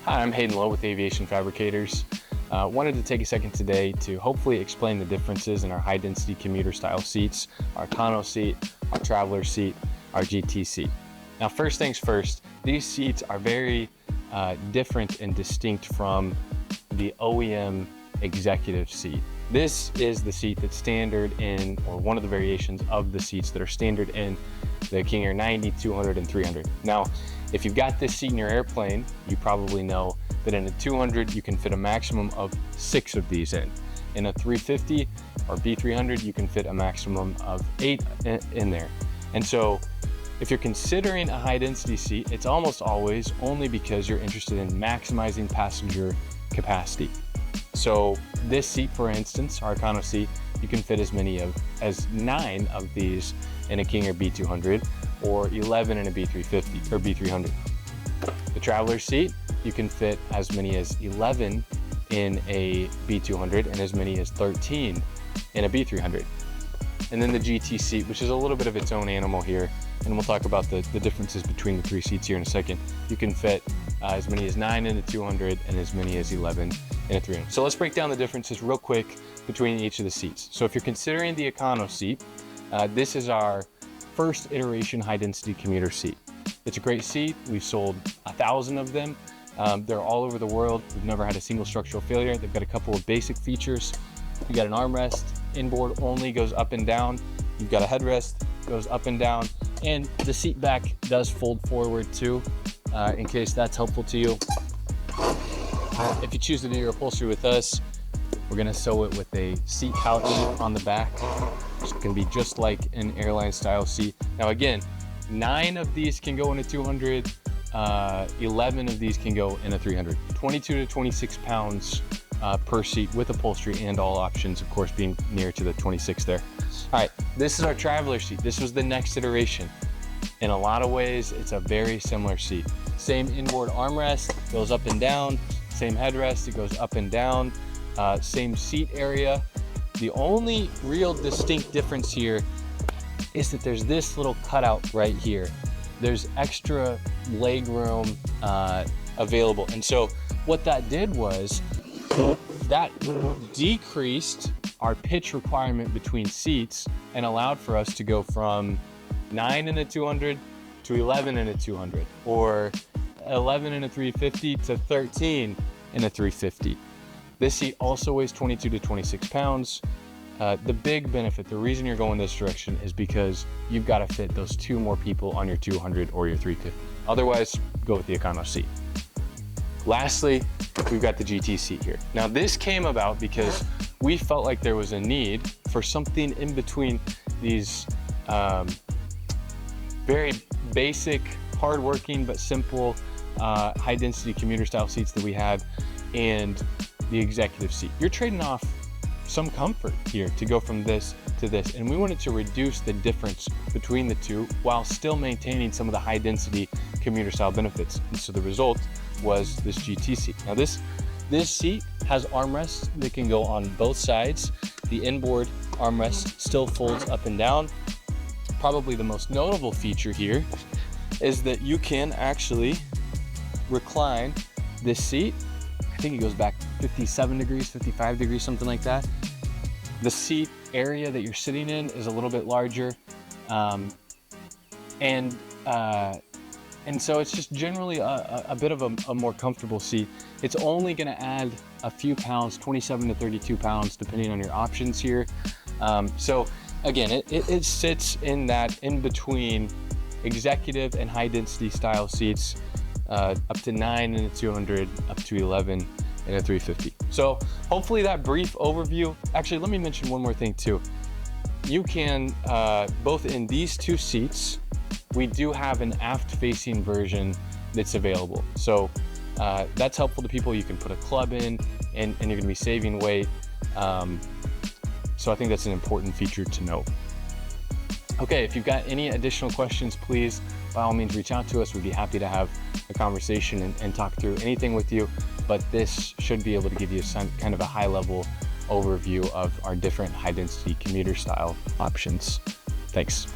Hi, I'm Hayden Lowe with Aviation Fabricators. Wanted to take a second today to hopefully explain the differences in our high density commuter style seats, our econo seat, our traveler seat, our GT seat. Now first things first, these seats are very different and distinct from the OEM executive seat. This is the seat that's standard in, or one of the variations of the seats that are standard in the King Air 90, 200, and 300. Now, if you've got this seat in your airplane, you probably know that in a 200, you can fit a maximum of 6 of these in. In a 350 or B300, you can fit a maximum of 8 in there. And so if you're considering a high density seat, it's almost always only because you're interested in maximizing passenger capacity. So this seat, for instance, our econo seat, you can fit as many as 9 of these in a King Air B200 or 11 in a B350 or B300. The traveler seat, you can fit as many as 11 in a B200 and as many as 13 in a B300. And then the GT seat, which is a little bit of its own animal here, and we'll talk about the differences between the 3 seats here in a second. You can fit as many as 9 in a 200 and as many as 11 in a 300. So let's break down the differences real quick between each of the seats. So if you're considering the econo seat, this is our first iteration high density commuter seat. It's a great seat. We've sold 1,000 of them. They're all over the world. We've never had a single structural failure. They've got a couple of basic features. You got an armrest, inboard only, goes up and down. You've got a headrest, goes up and down, and the seat back does fold forward too, in case that's helpful to you. If you choose to do your upholstery with us, we're gonna sew it with a seat pouch on the back. It's gonna be just like an airline style seat. Now again, 9 of these can go in a 200, 11 of these can go in a 300. 22 to 26 pounds per seat with upholstery and all options, of course, being near to the 26 there. All right, this is our traveler seat. This was the next iteration. In a lot of ways, it's a very similar seat. Same inboard armrest, goes up and down. Same headrest, it goes up and down. Same seat area. The only real distinct difference here is that there's this little cutout right here. There's extra leg room available. And so what that did was that decreased our pitch requirement between seats and allowed for us to go from 9 in a 200 to 11 in a 200, or 11 in a 350 to 13 in a 350. This seat also weighs 22 to 26 pounds. The big benefit, the reason you're going this direction, is because you've got to fit those 2 more people on your 200 or your 350. Otherwise, go with the econo seat. Lastly, we've got the GT seat here. Now this came about because we felt like there was a need for something in between these very basic, hardworking but simple high density commuter style seats that we have and the executive seat. You're trading off some comfort here to go from this to this, and we wanted to reduce the difference between the two while still maintaining some of the high density commuter style benefits. And so the result was this GT seat. Now this seat has armrests that can go on both sides. The inboard armrest still folds up and down. Probably the most notable feature here is that you can actually recline this seat. I think it goes back 57 degrees, 55 degrees, something like that. The seat area that you're sitting in is a little bit larger. And so it's just generally a bit of a more comfortable seat. It's only gonna add a few pounds, 27 to 32 pounds, depending on your options here. So again, it sits in that in between executive and high density style seats, up to 9 in a 200, up to 11 in a 350. So hopefully that brief overview. Actually, let me mention one more thing too. You can, both in these 2 seats, we do have an aft facing version that's available. So that's helpful to people. You can put a club in and you're gonna be saving weight. So I think that's an important feature to note. Okay, if you've got any additional questions, please, by all means, reach out to us. We'd be happy to have a conversation and talk through anything with you. But this should be able to give you some kind of a high level overview of our different high density commuter style options. Thanks.